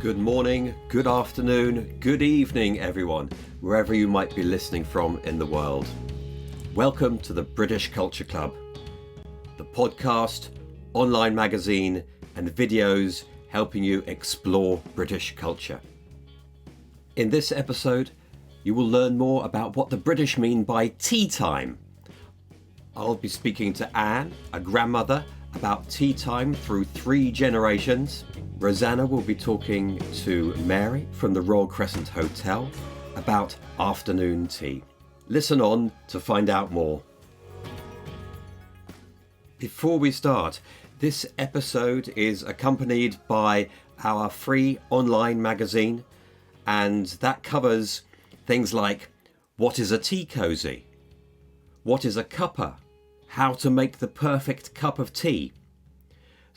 Good morning, good afternoon, good evening, everyone, wherever you might be listening from in the world. Welcome to the British Culture Club, the podcast, online magazine, and videos helping you explore British culture. In this episode, you will learn more about what the British mean by tea time. I'll be speaking to Anne, a grandmother, about tea time through 3 generations. Rosanna will be talking to Mary from the Royal Crescent Hotel about afternoon tea. Listen on to find out more. Before we start, this episode is accompanied by our free online magazine, and that covers things like what is a tea cosy, what is a cuppa, how to make the perfect cup of tea.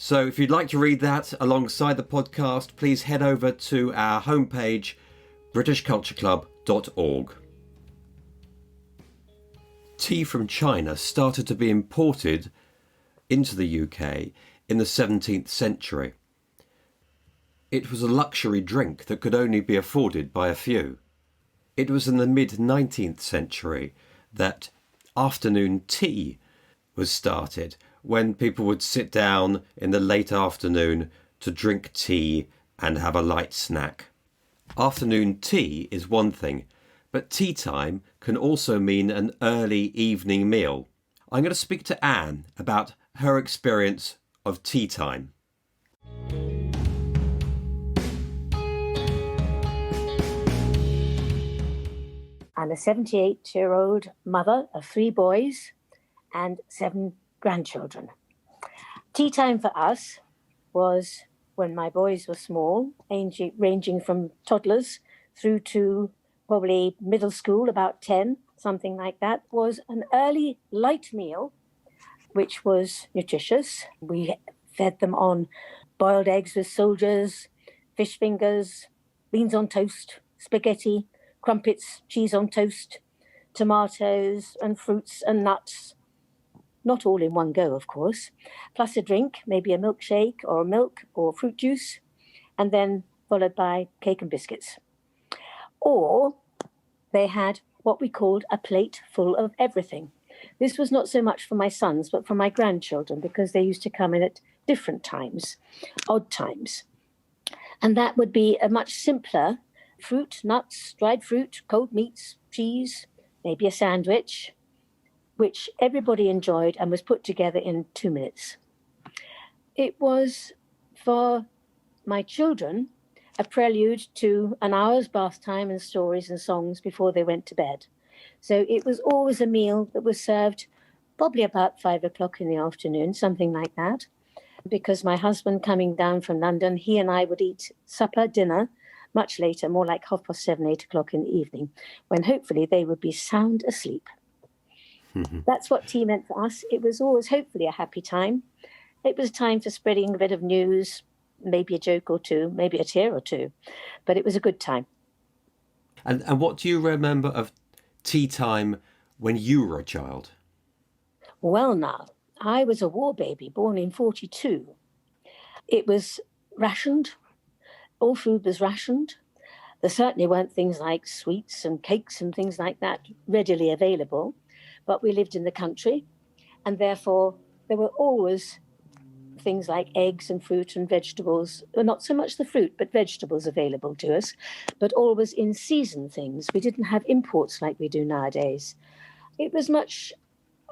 So if you'd like to read that alongside the podcast, please head over to our homepage, britishcultureclub.org. Tea from China started to be imported into the UK in the 17th century. It was a luxury drink that could only be afforded by a few. It was in the mid-19th century that afternoon tea was started, when people would sit down in the late afternoon to drink tea and have a light snack. Afternoon tea is one thing, but tea time can also mean an early evening meal. I'm going to speak to Anne about her experience of tea time. I'm a 78-year-old mother of 3 boys and 7 grandchildren. Tea time for us was when my boys were small, ranging from toddlers through to probably middle school, about 10, something like that, was an early light meal, which was nutritious. We fed them on boiled eggs with soldiers, fish fingers, beans on toast, spaghetti, crumpets, cheese on toast, tomatoes and fruits and nuts. Not all in one go, of course, plus a drink, maybe a milkshake or milk or fruit juice, and then followed by cake and biscuits. Or they had what we called a plate full of everything. This was not so much for my sons, but for my grandchildren, because they used to come in at different times, odd times. And that would be a much simpler fruit, nuts, dried fruit, cold meats, cheese, maybe a sandwich, which everybody enjoyed and was put together in 2 minutes. It was, for my children, a prelude to an hour's bath time and stories and songs before they went to bed. So it was always a meal that was served probably about 5 o'clock in the afternoon, something like that. Because my husband coming down from London, he and I would eat supper, dinner, much later, more like 7:30, 8 o'clock in the evening, when hopefully they would be sound asleep. That's what tea meant for us. It was always hopefully a happy time. It was a time for spreading a bit of news, maybe a joke or two, maybe a tear or two, but it was a good time. And what do you remember of tea time when you were a child? Well, now, I was a war baby born in 42. It was rationed. All food was rationed. There certainly weren't things like sweets and cakes and things like that readily available. But we lived in the country, and therefore there were always things like eggs and fruit and vegetables, well, not so much the fruit, but vegetables available to us, but always in season things. We didn't have imports like we do nowadays. It was much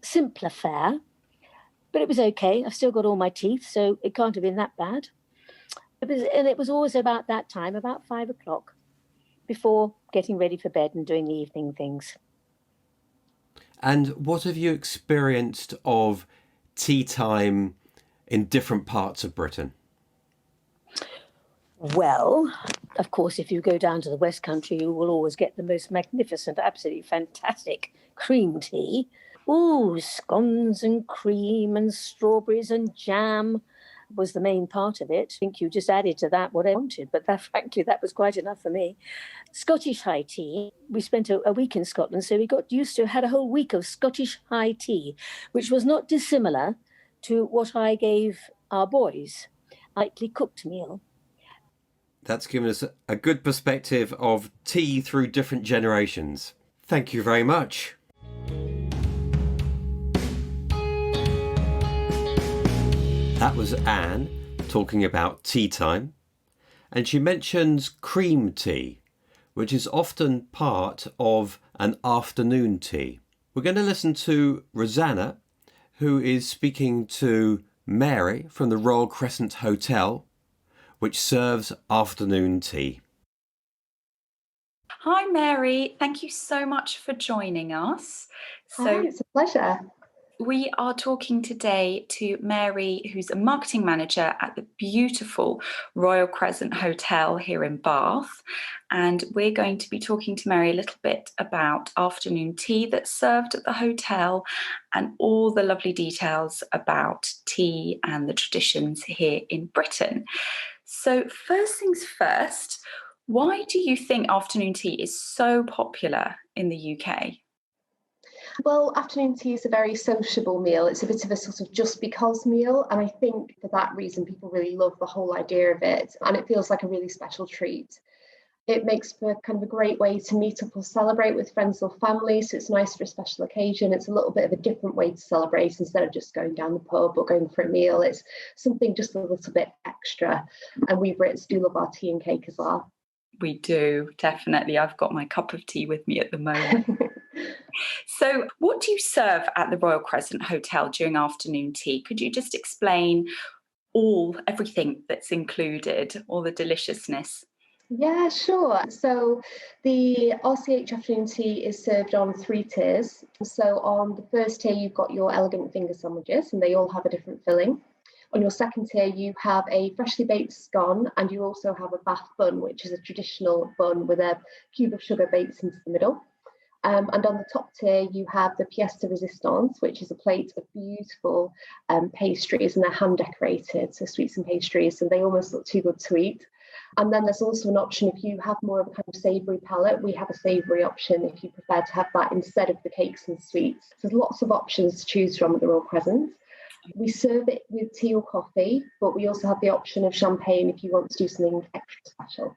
simpler fare, but it was okay. I've still got all my teeth, so it can't have been that bad. It was always about that time, about 5 o'clock, before getting ready for bed and doing the evening things. And what have you experienced of tea time in different parts of Britain? Well, of course, if you go down to the West Country, you will always get the most magnificent, absolutely fantastic cream tea. Ooh, scones and cream and strawberries and jam was the main part of it. I think you just added to that what I wanted, but frankly, that was quite enough for me. Scottish high tea. We spent a week in Scotland, so we got used to, had a whole week of Scottish high tea, which was not dissimilar to what I gave our boys, a lightly cooked meal. That's given us a good perspective of tea through different generations. Thank you very much. That was Anne talking about tea time, and she mentions cream tea, which is often part of an afternoon tea. We're going to listen to Rosanna, who is speaking to Mary from the Royal Crescent Hotel, which serves afternoon tea. Hi, Mary. Thank you so much for joining us. Hi, it's a pleasure. We are talking today to Mary, who's a marketing manager at the beautiful Royal Crescent Hotel here in Bath. And we're going to be talking to Mary a little bit about afternoon tea that's served at the hotel and all the lovely details about tea and the traditions here in Britain. So first things first, why do you think afternoon tea is so popular in the UK? Well, afternoon tea is a very sociable meal. It's a bit of a sort of just because meal. And I think for that reason, people really love the whole idea of it. And it feels like a really special treat. It makes for kind of a great way to meet up or celebrate with friends or family. So it's nice for a special occasion. It's a little bit of a different way to celebrate instead of just going down the pub or going for a meal. It's something just a little bit extra. And we Brits do love our tea and cake as well. We do, definitely. I've got my cup of tea with me at the moment. So what do you serve at the Royal Crescent Hotel during afternoon tea? Could you just explain everything that's included, all the deliciousness? Yeah, sure. So the RCH afternoon tea is served on 3 tiers. So on the first tier, you've got your elegant finger sandwiches, and they all have a different filling. On your second tier, you have a freshly baked scone, and you also have a Bath bun, which is a traditional bun with a cube of sugar baked into the middle. And on the top tier, you have the pièce de résistance, which is a plate of beautiful pastries, and they're hand decorated, so sweets and pastries, and they almost look too good to eat. And then there's also an option if you have more of a kind of savoury palate. We have a savoury option if you prefer to have that instead of the cakes and sweets. So there's lots of options to choose from at the Royal Crescent. We serve it with tea or coffee, but we also have the option of champagne if you want to do something extra special.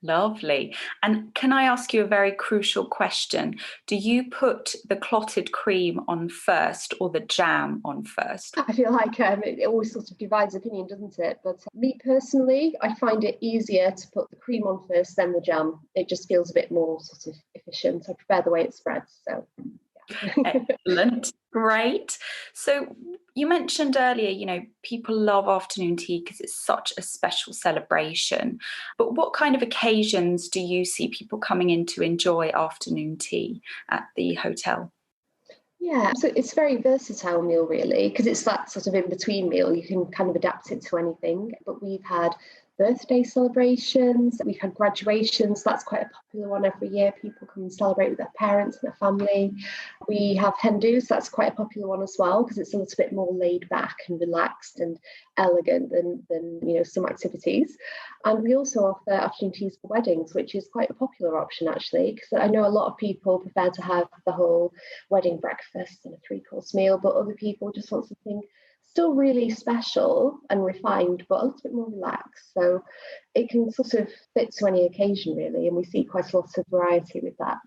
Lovely. And can I ask you a very crucial question? Do you put the clotted cream on first or the jam on first? I feel like it always sort of divides opinion, doesn't it? But me personally, I find it easier to put the cream on first, then the jam. It just feels a bit more sort of efficient. I prefer the way it spreads. So. Excellent. Great. So you mentioned earlier, people love afternoon tea because it's such a special celebration. But what kind of occasions do you see people coming in to enjoy afternoon tea at the hotel? Yeah, so it's a very versatile meal, really, because it's that sort of in-between meal. You can kind of adapt it to anything. But we've had birthday celebrations, we've had graduations. That's quite a popular one every year. People come and celebrate with their parents and their family. We have hen dos. That's quite a popular one as well, because it's a little bit more laid back and relaxed and elegant than some activities. And we also offer afternoon teas for weddings, which is quite a popular option, actually, because I know a lot of people prefer to have the whole wedding breakfast and a 3-course meal, but other people just want something still really special and refined, but a little bit more relaxed. So it can sort of fit to any occasion, really, and we see quite a lot of variety with that.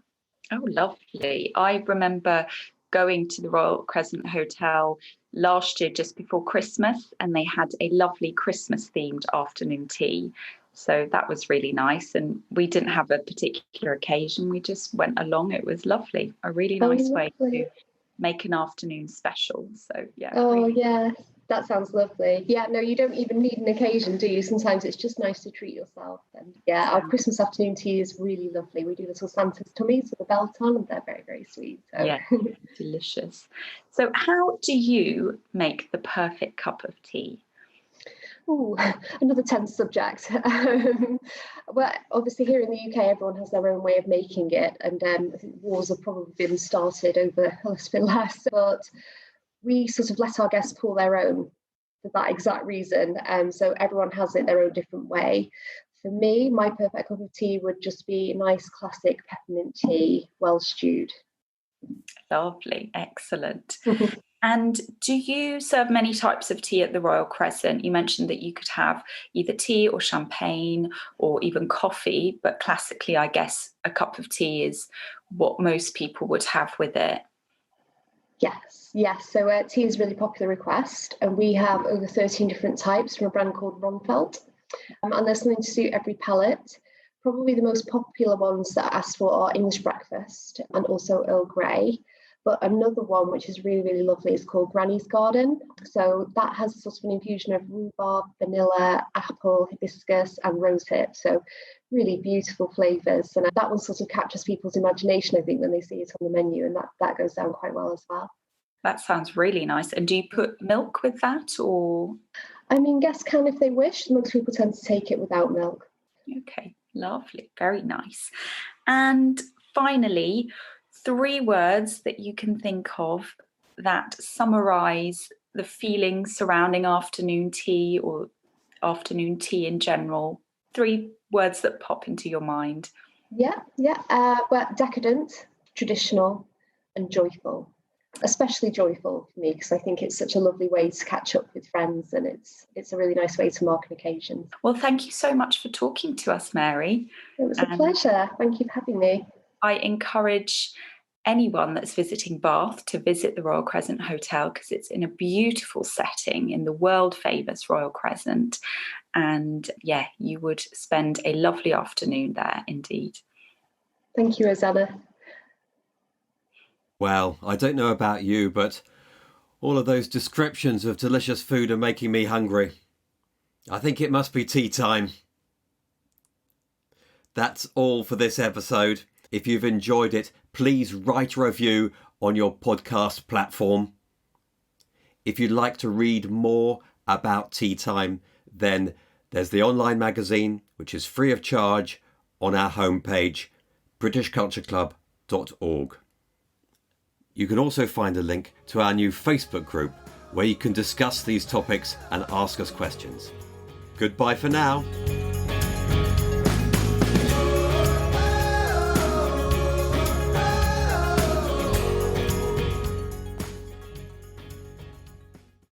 Oh, lovely. I remember going to the Royal Crescent Hotel last year just before Christmas, and they had a lovely Christmas themed afternoon tea. So that was really nice. And we didn't have a particular occasion. We just went along. It was lovely. A really nice way to make an afternoon special. So yeah. Oh, really. Yeah, that sounds lovely. Yeah, no, you don't even need an occasion, do you? Sometimes it's just nice to treat yourself. And yeah, our Christmas afternoon tea is really lovely. We do little Santa's tummies with a belt on, and they're very, very sweet. So. Yeah, delicious. So how do you make the perfect cup of tea? Ooh, another tense subject. Well, obviously here in the UK, everyone has their own way of making it, and I think wars have probably been started over a little bit less, but we sort of let our guests pour their own for that exact reason. So everyone has it their own different way. For me, my perfect cup of tea would just be a nice classic peppermint tea, well stewed. Lovely, excellent. And do you serve many types of tea at the Royal Crescent? You mentioned that you could have either tea or champagne or even coffee, but classically, I guess a cup of tea is what most people would have with it. Yes. So tea is a really popular request, and we have over 13 different types from a brand called Ronfelt. And there's something to suit every palate. Probably the most popular ones that are asked for are English breakfast and also Earl Grey. But another one, which is really, really lovely, is called Granny's Garden. So that has sort of an infusion of rhubarb, vanilla, apple, hibiscus, and rosehip. So really beautiful flavours. And that one sort of captures people's imagination, I think, when they see it on the menu. And that goes down quite well as well. That sounds really nice. And do you put milk with that, or? I mean, guests can if they wish. Most people tend to take it without milk. Okay, lovely. Very nice. And finally, 3 words that you can think of that summarise the feelings surrounding afternoon tea or afternoon tea in general. 3 words that pop into your mind. Well, decadent, traditional, and joyful. Especially joyful for me, because I think it's such a lovely way to catch up with friends, and it's a really nice way to mark an occasion. Well, thank you so much for talking to us, Mary. It was a pleasure. Thank you for having me. I encourage anyone that's visiting Bath to visit the Royal Crescent Hotel, because it's in a beautiful setting in the world famous Royal Crescent. And yeah, you would spend a lovely afternoon there indeed. Thank you, Rosanna. Well, I don't know about you, but all of those descriptions of delicious food are making me hungry. I think it must be tea time. That's all for this episode. If you've enjoyed it, please write a review on your podcast platform. If you'd like to read more about Tea Time, then there's the online magazine, which is free of charge, on our homepage, britishcultureclub.org. You can also find a link to our new Facebook group, where you can discuss these topics and ask us questions. Goodbye for now.